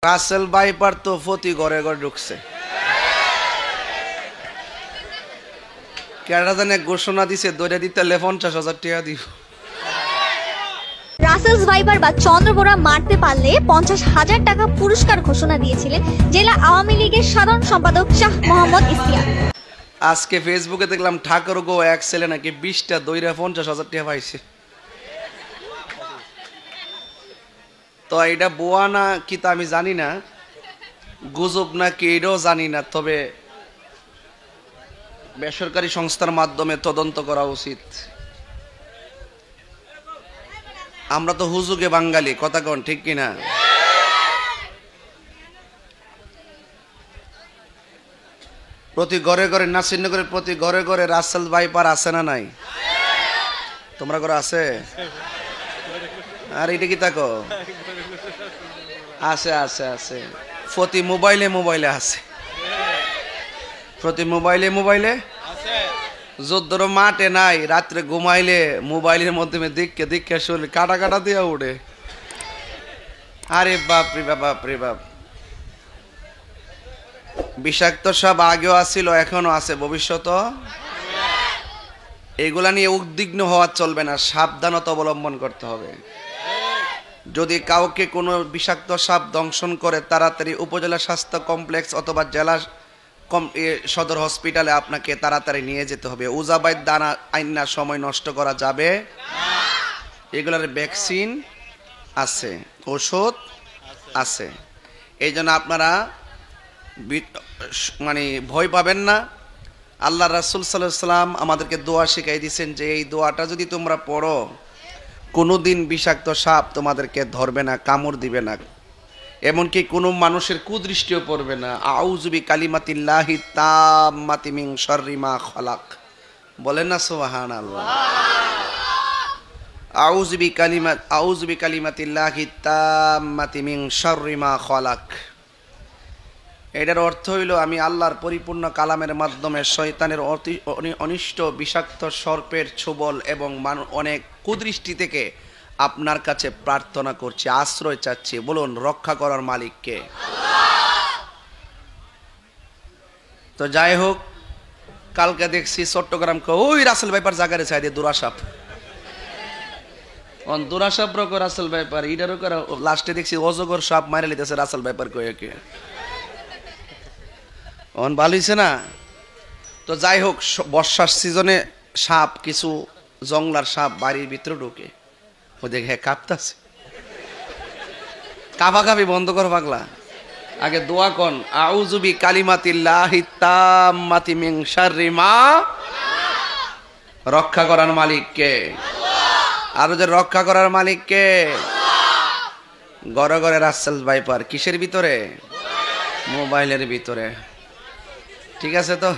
Russell viper তো প্রতি ঘরে ঘরে ঢুকছে। কেডা জানে ঘোষণা দিছে দৌড়ে দিতে 50,000 টাকা দিব। রাসেলস ভাইপার বা চন্দ্রবোরা মারতে পারলে 50,000 টাকা পুরস্কার ঘোষণা দিয়েছিলেন জেলা আওয়ামী লীগের সাধারণ সম্পাদক শাহ মোহাম্মদ ইশতিয়াক। আজকে ফেসবুকে দেখলাম ঠাকুরগো এক ছেলে নাকি 20টা দইরা 50,000 টাকা পাইছে। তো এটা বোয়া না কি তা আমি জানি না, গুজব না কি এটাও জানি না, তবে বেসরকারি সংস্থার মাধ্যমে তদন্ত করা উচিত। আমরা তো হুজুগে বাঙালি, কথা কন ঠিক কিনা? প্রতি ঘরে ঘরে নাসিরনগরের প্রতি ঘরে ঘরে রাসেল ভাইপার আছে না নাই? তোমরা ঘরে আছে? আর এটা কি তাকো? আছে আছে আছে, প্রতি মোবাইলে মোবাইলে আছে, প্রতি মোবাইলে মোবাইলে যদ্দর মাঠে নাই, রাত্রে ঘুমাইলে মোবাইলের মাধ্যমে দেখে দেখে শরীর কাটা কাটা দিয়ে উঠে। আরে বাপ রে বাপ, বাপ রে বাপ। বিষাক্ত সব আগেও আসছিল, এখনো আছে, ভবিষ্যৎ এগুলা নিয়ে উদ্বিগ্ন হওয়া চলবে না, সাবধানতা অবলম্বন করতে হবে। যদি কাউকে কোনো বিষাক্ত সাপ দংশন করে তাড়াতাড়ি উপজেলা স্বাস্থ্য কমপ্লেক্স অথবা জেলা সদর হসপিটালে আপনাকে তাড়াতাড়ি নিয়ে যেতে হবে। উজাবাইদ দানা আইনা সময় নষ্ট করা যাবে। এগুলার ভ্যাকসিন আছে, ওষুধ আছে, এই জন্য আপনারা মানে ভয় পাবেন না। আল্লাহ রাসূল সাল্লাল্লাহু আলাইহি সাল্লাম আমাদেরকে দোয়া শিখাই দিয়েছেন যে এই দোয়াটা যদি তোমরা পড়ো কোনোদিন বিষাক্ত সাপ তোমাদেরকে ধরবে না, কামড় দিবে না, এমনকি কোনো মানুষের কুদৃষ্টিও পড়বে না। আউযু বিকালিমাতিল্লাহি তাম্মাতি মিন শাররি মা খালাক, বলেন না সুবহানাল্লাহ। আউযু বিকালিমাতিল্লাহি তাম্মাতি মিন শাররি মা খালাক। এটার অর্থ হইল আমি আল্লাহর পরিপূর্ণ কালামের মাধ্যমে শয়তানের অনিষ্ট বিষাক্ত সর্পের ছোবল এবং অনেক কুদৃষ্টি থেকে আপনার কাছে প্রার্থনা করছি, আশ্রয় চাচ্ছি। বলুন, রক্ষা করার মালিককে। তো যাই হোক, কালকে দেখছি চট্টগ্রামকে ওই রাসেল ভাইপার জায়গায় চাই দিয়ে দুরাসাপ দুরাসাপ রকম রাসেল ভাইপার ইটারও করে লাস্টে দেখছি অজগর সাপ মারে লিতেছে রাসেল ভাইপার কয়েকে। অন ভালো হয়েছে না? তো যাই হোক, বর্ষার সিজনে সাপ, কিছু জংলার সাপ বাড়ির ভিতরে ঢুকে, ও দেখে কাঁপতাছে। কাঁপাকাঁপি বন্ধ কর পাগলা, আগে দোয়া কন। আউযু বিকালিমাতিল্লাহি তাম্মাতি মিন শাররি মা, রক্ষা করার মালিক কে? আরো যে রক্ষা করার মালিক কে? ঘরে ঘরে রাসেল ভাইপার কিসের ভিতরে? মোবাইলের ভিতরে। ঠিক আছে তো?